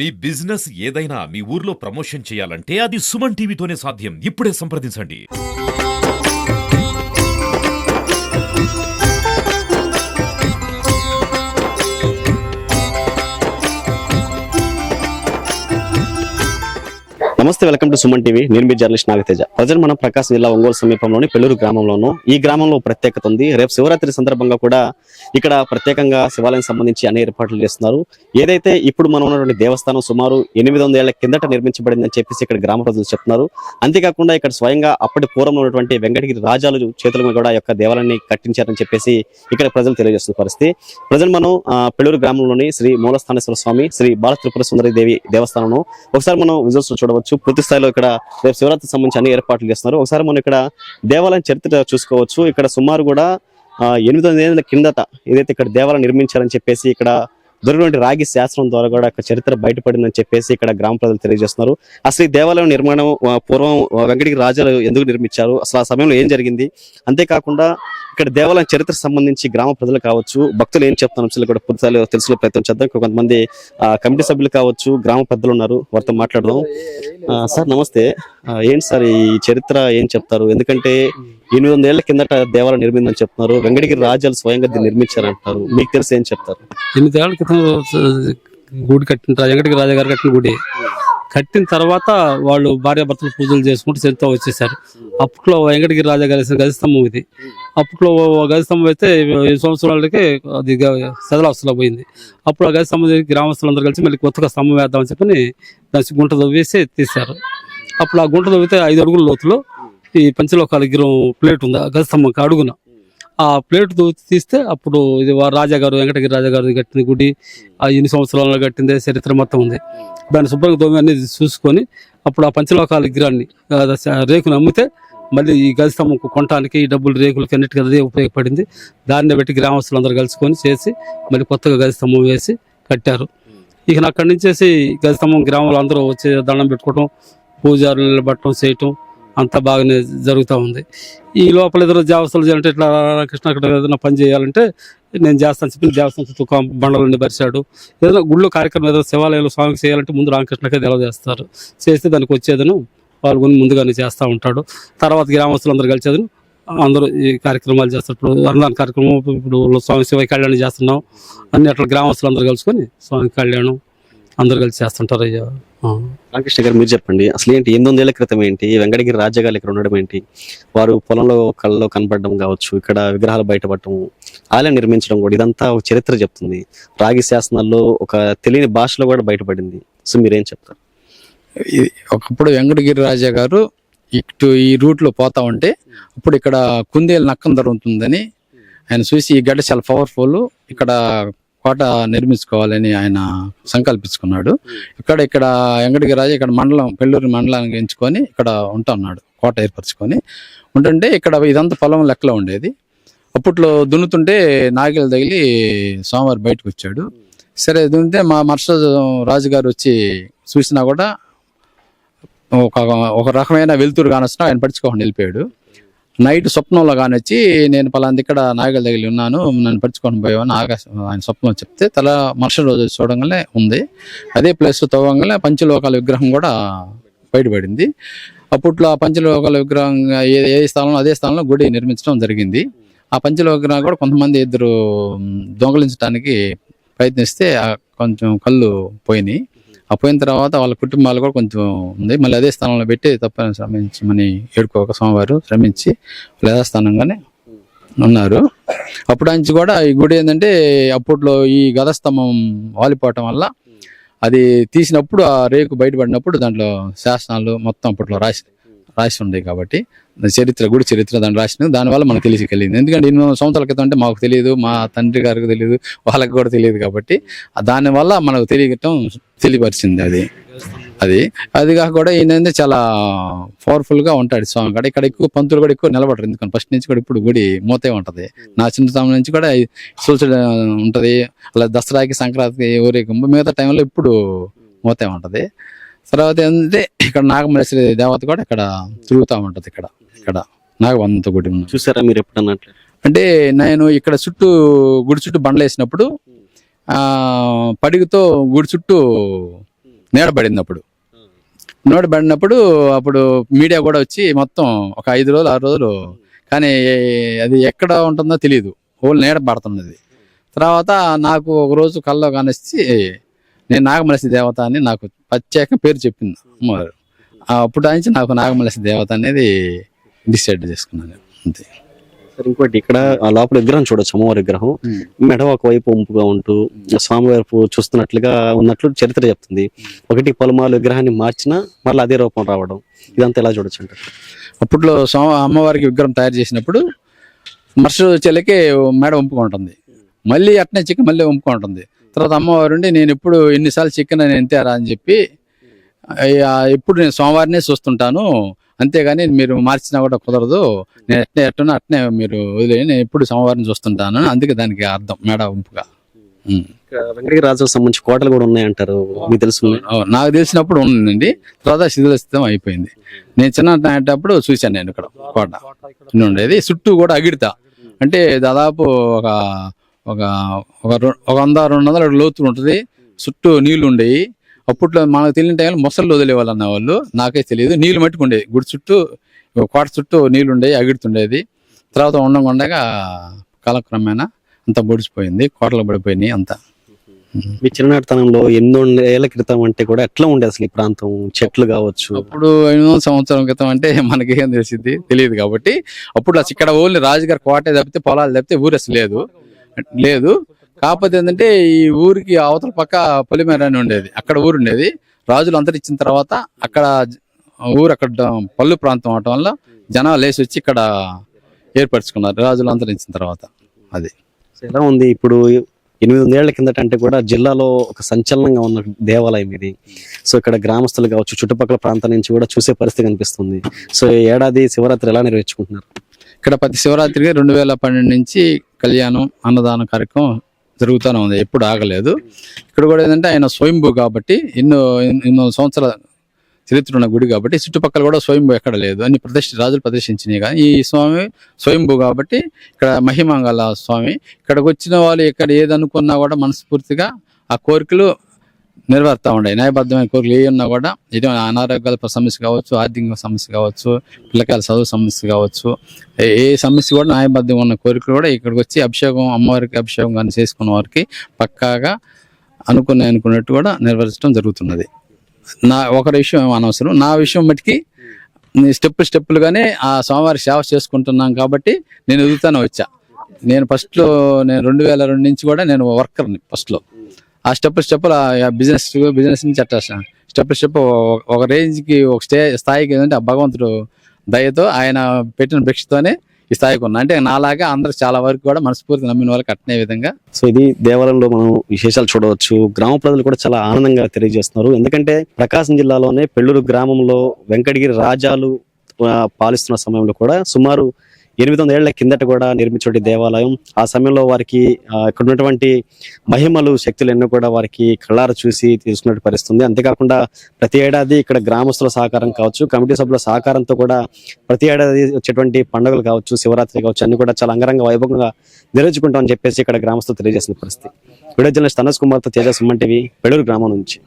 మీ business ఏదైనా మీ ఊర్లో promotion చేయాలంటే అది సుమన్ టీవీతోనే సాధ్యం. ఇప్పుడే సంప్రదించండి. నమస్తే, వెల్కమ్ టు సుమన్ టీవీ. నేను మీ జర్నలిస్ట్ నాగతేజ. ప్రజలు మనం ప్రకాశం జిల్లా ఒంగోలు సమీపంలోని పెళ్లూరు గ్రామంలోను. ఈ గ్రామంలో ప్రత్యేకత ఉంది. రేపు శివరాత్రి సందర్భంగా కూడా ఇక్కడ ప్రత్యేకంగా శివాలయం సంబంధించి అన్ని ఏర్పాట్లు చేస్తున్నారు. ఏదైతే ఇప్పుడు మనం ఉన్నటువంటి దేవస్థానం సుమారు 800 ఏళ్ల కిందట నిర్మించబడిందని చెప్పేసి ఇక్కడ గ్రామ ప్రజలు చెప్తున్నారు. అంతేకాకుండా ఇక్కడ స్వయంగా అప్పటి పూర్వంలో ఉన్నటువంటి వెంకటగిరి రాజాలు చేతుల మీద కూడా యొక్క దేవాలయాన్ని కట్టించారని చెప్పేసి ఇక్కడ ప్రజలు తెలియజేస్తున్న పరిస్థితి. ప్రజలు మనం పెళ్లూరు గ్రామంలోని శ్రీ మూలస్థానేశ్వర స్వామి, శ్రీ బాల త్రిపుర సుందరి దేవి దేవస్థానం ఒకసారి మనం విజువల్స్ చూడవచ్చు. పూర్తి స్థాయిలో ఇక్కడ రేపు శివరాత్రి సంబంధించి అన్ని ఏర్పాట్లు చేస్తున్నారు. ఒకసారి మనం ఇక్కడ దేవాలయం చరిత్ర చూసుకోవచ్చు. ఇక్కడ సుమారు కూడా 800 ఏళ్ల కిందట ఏదైతే ఇక్కడ దేవాలయం నిర్మించారని చెప్పేసి ఇక్కడ దొరికినటువంటి రాగి శాస్త్రం ద్వారా కూడా చరిత్ర బయటపడిందని చెప్పేసి ఇక్కడ గ్రామ ప్రజలు తెలియజేస్తున్నారు. అసలు ఈ దేవాలయం నిర్మాణం పూర్వం వెంకటగిరి రాజాలు ఎందుకు నిర్మించారు, అసలు ఆ సమయంలో ఏం జరిగింది, అంతేకాకుండా ఇక్కడ దేవాలయం చరిత్ర సంబంధించి గ్రామ ప్రజలు కావచ్చు, భక్తులు ఏం చెప్తున్న అంశాలు కూడా పూర్తిలో తెలుసుకునే ప్రయత్నం చేద్దాం. కొంతమంది కమిటీ సభ్యులు కావచ్చు, గ్రామ పెద్దలు ఉన్నారు, వారితో మాట్లాడదాం. సార్ నమస్తే. ఏంటి సార్ ఈ చరిత్ర ఏం చెప్తారు? ఎందుకంటే 800 ఏళ్ల కిందట దేవాలయం నిర్మిందని చెప్తున్నారు. వెంకటగిరి రాజాలు స్వయంగా దీన్ని నిర్మించారంటారు. మీకు తెలిసి ఏం చెప్తారు? 8 ఏళ్ల క్రితం గుడి కట్టిన వెంకటగిరి రాజా గారు కట్టిన గుడి కట్టిన తర్వాత వాళ్ళు భార్యాభర్తలు పూజలు చేసుకుంటూ చరిత్ర వచ్చేసారు. అప్పట్లో వెంకటగిరి రాజా గారి గజస్తంభం ఇది. అప్పట్లో గజస్తంభం అయితే 7 సంవత్సరాలకి అది సెదలాస్తులో పోయింది. అప్పుడు ఆ గజస్తంభం గ్రామస్తులందరూ కలిసి మళ్ళీ కొత్తగా స్తంభం వేద్దామని చెప్పని దాని గుంట తవ్వేసి తీశారు. అప్పుడు ఆ గుంట తవ్వితే 5 అడుగుల లోతులో ఈ పంచలోకాల విగ్రహం ప్లేట్ ఉంది ఆ గజస్తంభంకి అడుగున. ఆ ప్లేట్ తీస్తే అప్పుడు ఇది రాజాగారు వెంకటగిరి రాజా గారు కట్టిన గుడి, ఆ 8 సంవత్సరాలలో కట్టిందే చరిత్ర మొత్తం ఉంది. దాన్ని శుభ్రంగా దోమి అనేది చూసుకొని అప్పుడు ఆ పంచలోకాల విగ్రహాన్ని రేకును అమ్మితే మళ్ళీ ఈ గజస్తంభం కొనడానికి ఈ డబ్బులు రేకులకి అన్నిటికీ అదే ఉపయోగపడింది. దాన్ని బట్టి గ్రామస్తులందరూ కలుసుకొని చేసి మళ్ళీ కొత్తగా గజస్తంభం వేసి కట్టారు. ఇక అక్కడి నుంచేసి గజస్తంభం గ్రామంలో అందరూ వచ్చి దండం పెట్టుకోవటం, పూజారులు నిలబట్టడం చేయటం అంతా బాగానే జరుగుతూ ఉంది. ఈ లోపల ఏదైనా దేవస్థానం చేయాలంటే ఇట్లా కృష్ణ అక్కడ ఏదైనా పని చేయాలంటే నేను చేస్తాను చెప్పి దేవస్థానం చుట్టూ బండలన్నీ పరిచాడు. ఏదైనా గుళ్ళో కార్యక్రమం ఏదైనా శివాలయంలో స్వామికి చేయాలంటే ముందు రామకృష్ణకే చేస్తారు. చేస్తే దానికి వచ్చేదను పాల్గొని ముందుగానే చేస్తూ ఉంటాడు. తర్వాత గ్రామస్తులు అందరూ కలిసేదను అందరూ ఈ కార్యక్రమాలు చేస్తారు. ఇప్పుడు అన్నదాన కార్యక్రమం, ఇప్పుడు స్వామి శివ కళ్యాణం చేస్తున్నాం, అన్ని అట్లా గ్రామస్తులు అందరూ కలుసుకొని స్వామి కళ్యాణం అందరు కలిసి చేస్తుంటారు. అయ్యా రామకృష్ణ గారు మీరు చెప్పండి, అసలు ఏంటి 800 ఏళ్ల క్రితం ఏంటి వెంకటగిరి రాజాగారు ఇక్కడ ఉండడం ఏంటి, వారు పొలంలో కళ్ళలో కనపడడం కావచ్చు, ఇక్కడ విగ్రహాలు బయటపడటం, ఆలయం నిర్మించడం కూడా ఇదంతా ఒక చరిత్ర చెప్తుంది. రాగి శాసనాల్లో ఒక తెలియని భాషలో కూడా బయటపడింది. సో మీరేం చెప్తారు? ఒకప్పుడు వెంకటగిరి రాజా గారు ఇటు ఈ రూట్ లో పోతా ఉంటే అప్పుడు ఇక్కడ కుందేలు నక్కం దొరుకుతుందని ఆయన చూసి ఈ గడ్డ చాలా పవర్ఫుల్, ఇక్కడ కోట నిర్మించుకోవాలని ఆయన సంకల్పించుకున్నాడు. ఇక్కడ వెంకటగిరి రాజా ఇక్కడ మండలం పెళ్లూరు మండలానికి ఎంచుకొని ఇక్కడ ఉంటున్నాడు, కోట ఏర్పరచుకొని ఉంటుంటే ఇక్కడ ఇదంతా పొలం లెక్కలో ఉండేది. అప్పట్లో దున్నుతుంటే నాగేలు తగిలి స్వామివారు బయటకు వచ్చాడు. సరే దున్నితే మా మరుసటి రాజుగారు వచ్చి చూసినా కూడా ఒక రకమైన వెలుతురు కానొచ్చినా ఆయన పడుచుకోకుండా వెళ్ళిపోయాడు. నైట్ స్వప్నంలో కానొచ్చి నేను పలాంది ఇక్కడ నాగలు తగిలి ఉన్నాను, నన్ను పడుచుకొని పోయావని ఆయన స్వప్నం చెప్తే తల మరుసటి రోజు చూడంగానే ఉంది. అదే ప్లేస్ తవ్వంగానే పంచలోకాల విగ్రహం కూడా బయటపడింది. అప్పట్లో ఆ పంచలోకాల విగ్రహం ఏ స్థలంలో అదే స్థలంలో గుడి నిర్మించడం జరిగింది. ఆ పంచలోక విగ్రహం కూడా కొంతమంది ఇద్దరు దొంగలించడానికి ప్రయత్నిస్తే కొంచెం కళ్ళు పోయినాయి. ఆ పోయిన తర్వాత వాళ్ళ కుటుంబాలు కూడా కొంచెం ఉంది. మళ్ళీ అదే స్థానంలో పెట్టి తప్పని శ్రమించమని ఏడుకోక స్వామివారు శ్రమించి యథాస్థానంగానే ఉన్నారు. అప్పుడు నుంచి కూడా ఈ గుడి ఏంటంటే అప్పట్లో ఈ గదస్తంభం వాలిపోవటం వల్ల అది తీసినప్పుడు ఆ రేకు బయటపడినప్పుడు దాంట్లో శాసనాలు మొత్తం అప్పట్లో రాసి ఉంది కాబట్టి చరిత్ర గుడి చరిత్ర దాన్ని రాసిన దానివల్ల మనకు తెలియదు. ఎందుకంటే 800 సంవత్సరాల క్రితం అంటే మాకు తెలియదు, మా తండ్రి గారికి తెలియదు, వాళ్ళకి కూడా తెలియదు కాబట్టి దానివల్ల మనకు తెలియపరిచింది అది కాక కూడా ఈయన చాలా పవర్ఫుల్ గా ఉంటాడు స్వామి కాడ. ఇక్కడ ఎక్కువ పంతులు కూడా ఎక్కువ నిలబడరు, ఎందుకంటే ఫస్ట్ నుంచి కూడా ఇప్పుడు గుడి మూతే ఉంటది. నా చిన్నతనం నుంచి కూడా సూచన ఉంటది. అలా దసరాకి సంక్రాంతికి ఊరేగింపు మిగతా టైంలో ఇప్పుడు మూతే ఉంటది. తర్వాత ఏంటంటే ఇక్కడ నాగమల్లేశ్వరి దేవత కూడా ఇక్కడ తిరుగుతూ ఉంటది. ఇక్కడ నాగవంత గుడి చూసారా మీరు ఎప్పుడన్నా? అంటే నేను ఇక్కడ గుడి చుట్టూ బండ్లు వేసినప్పుడు పడిగతో గుడి చుట్టూ నీడబడినప్పుడు అప్పుడు మీడియా కూడా వచ్చి మొత్తం ఒక 5 రోజులు 6 రోజులు, కానీ అది ఎక్కడ ఉంటుందో తెలియదు, ఓళ్ళు నీడ పడుతున్నది. తర్వాత నాకు ఒక రోజు కల్లో కానిచ్చి నేను నాగమలసి దేవత అని నాకు ప్రత్యేక పేరు చెప్పింది అమ్మవారు. అప్పుడు నుంచి నాకు నాగమలసి దేవత అనేది డిసైడ్ చేసుకున్నాను అంతే. సరే, ఇంకోటి ఇక్కడ ఆ లోపల విగ్రహం చూడొచ్చు, అమ్మవారి విగ్రహం మెడ ఒకవైపు వంపుగా ఉంటూ స్వామి వైపు చూస్తున్నట్లుగా ఉన్నట్లు చరిత్ర చెప్తుంది. ఒకటి పలుమార్లు విగ్రహాన్ని మార్చినా మళ్ళీ అదే రూపం రావడం, ఇదంతా ఎలా చూడొచ్చు అంటారు? అప్పట్లో అమ్మవారికి విగ్రహం తయారు చేసినప్పుడు మరుసటి చెల్లెకి మెడ వంపుగా ఉంటుంది, మళ్ళీ అట్నే చికెన్ మళ్ళీ వంపుగా ఉంటుంది. తర్వాత అమ్మవారు నేను ఎప్పుడు ఎన్నిసార్లు చికెన్ అని ఎంతారా అని చెప్పి ఎప్పుడు నేను సోమవారినే చూస్తుంటాను, అంతేగాని మీరు మార్చినా కూడా కుదరదు, నేను ఎట్టున్నా అట్నే మీరు వదిలే, నేను ఎప్పుడు సోమవారం చూస్తుంటాను, అందుకే దానికి అర్థం మేడ వంపుగా. వెంకటగిరి రాజుకు సంబంధించి కోటలు కూడా ఉన్నాయంటారు, మీకు తెలుసు? నాకు తెలిసినప్పుడు ఉందండి, తర్వాత శిథిలస్థితం అయిపోయింది. నేను చిన్నప్పుడు చూశాను నేను ఇక్కడ కోట ఉండేది, చుట్టూ కూడా అగిడతా, అంటే దాదాపు ఒక 100-200 అడుగుల లోతు ఉంటుంది, చుట్టూ నీళ్లు ఉండేవి. అప్పట్లో మనకు తెలియని టైంలో మొసళ్ళు వదిలేవాళ్ళు అన్నవాళ్ళు, నాకే తెలియదు. నీళ్లు మట్టుకుండేవి, గుడి చుట్టూ కోట చుట్టూ నీళ్లు ఉండేవి, అగిడుతుండేది. తర్వాత ఉండగా కాలక్రమేణా అంతా బొడిచిపోయింది, కోటలు పడిపోయినాయి అంతా. మీ చిన్నతనంలో 800 ఏళ్ల క్రితం అంటే కూడా ఎట్లా ఉండేది అసలు ఈ ప్రాంతం? చెట్లు కావచ్చు, అప్పుడు 500 సంవత్సరం క్రితం అంటే మనకి ఏం తెలిసింది తెలియదు కాబట్టి, అప్పుడు ఇక్కడ ఓన్లీ రాజుగారి కోటే తప్పితే పొలాలు తప్పితే ఊరు అసలు లేదు. కాకపోతే ఏంటంటే ఈ ఊరికి అవతల పక్క పొలిమేర అని ఉండేది, అక్కడ ఊరు ఉండేది. రాజులు అంతరించిన తర్వాత అక్కడ పల్లు ప్రాంతం అవటం వల్ల జనాలు లేచి వచ్చి ఇక్కడ ఏర్పరచుకున్నారు రాజులు అంతరించిన తర్వాత. అది ఎలా ఉంది ఇప్పుడు 800 ఏళ్ల కిందట అంటే కూడా జిల్లాలో ఒక సంచలనంగా ఉన్న దేవాలయం ఇది. సో ఇక్కడ గ్రామస్తులు కావచ్చు, చుట్టుపక్కల ప్రాంతం నుంచి కూడా చూసే పరిస్థితి కనిపిస్తుంది. సో ఈ ఏడాది శివరాత్రి ఎలా నిర్వహించుకుంటున్నారు? ఇక్కడ ప్రతి శివరాత్రికి 2012 నుంచి కళ్యాణం అన్నదాన కార్యక్రమం జరుగుతూనే ఉంది, ఎప్పుడు ఆగలేదు. ఇక్కడ కూడా ఏంటంటే ఆయన స్వయంభూ కాబట్టి ఎన్నో సంవత్సరాల చరిత్ర ఉన్న గుడి కాబట్టి చుట్టుపక్కల కూడా స్వయంభూ ఎక్కడ లేదు, అన్ని రాజులు ప్రదర్శించినాయి. కానీ ఈ స్వామి స్వయంభూ కాబట్టి ఇక్కడ మహిమంగళ స్వామి. ఇక్కడికి వచ్చిన వాళ్ళు ఇక్కడ ఏదనుకున్నా కూడా మనస్ఫూర్తిగా ఆ కోరికలు నెరవేరుతూ ఉన్నాయి. న్యాయబద్ధమైన కోరికలు ఏ ఉన్నా కూడా, ఇది అనారోగ్యాల సమస్య కావచ్చు, ఆర్థిక సమస్య కావచ్చు, పిల్లకాయల చదువు సమస్య కావచ్చు, ఏ సమస్య కూడా న్యాయబద్ధంగా ఉన్న కోరికలు కూడా ఇక్కడికి వచ్చి అమ్మవారికి అభిషేకం కానీ చేసుకున్న వారికి పక్కాగా అనుకున్నట్టు కూడా నెరవేర్చడం జరుగుతున్నది. ఒకరి విషయం అనవసరం, నా విషయం మటుకి స్టెప్పులుగానే ఆ స్వామివారి సేవ చేసుకుంటున్నాం కాబట్టి నేను ఎదుగుతానే వచ్చా. నేను 2002 నుంచి కూడా నేను వర్కర్ని ఫస్ట్లో. ఆ స్టెప్పులు బిజినెస్ నుంచి అట్లా స్టెప్ ఒక రేంజ్కి ఒక స్థాయికి ఏంటంటే ఆ భగవంతుడు దయతో ఆయన పెట్టిన భిక్షతోనే ఈ స్థాయికి ఉన్నా. అంటే నాలాగా అందరూ చాలా వరకు కూడా మనస్ఫూర్తి నమ్మిన వాళ్ళకి అట్నే విధంగా. సో ఇది దేవాలయంలో మనం విశేషాలు చూడవచ్చు. గ్రామ ప్రజలు కూడా చాలా ఆనందంగా తెలియజేస్తున్నారు. ఎందుకంటే ప్రకాశం జిల్లాలోనే పెళ్ళూరు గ్రామంలో వెంకటగిరి రాజాలు పాలిస్తున్న సమయంలో కూడా సుమారు 800 ఏళ్ల కిందట కూడా నిర్మించే దేవాలయం. ఆ సమయంలో వారికి ఇక్కడ ఉన్నటువంటి మహిమలు, శక్తులు ఎన్నో కూడా వారికి కళ్ళారా చూసి తీసుకున్నట్టు పరిస్థితుంది. అంతేకాకుండా ప్రతి ఏడాది ఇక్కడ గ్రామస్తుల సహకారం కావచ్చు, కమిటీ సభ్యుల సహకారంతో కూడా ప్రతి ఏడాది వచ్చేటువంటి పండుగలు కావచ్చు, శివరాత్రి కావచ్చు, అన్ని కూడా చాలా అంగరంగ వైభవంగా నిర్వహించుకుంటామని చెప్పేసి ఇక్కడ గ్రామస్తులు తెలియజేసిన పరిస్థితి. వీడియో జర్నలిస్ట్ తనస్ కుమార్తో తేజ సుమన్ టీవీ, పెళ్ళూరు గ్రామం నుంచి.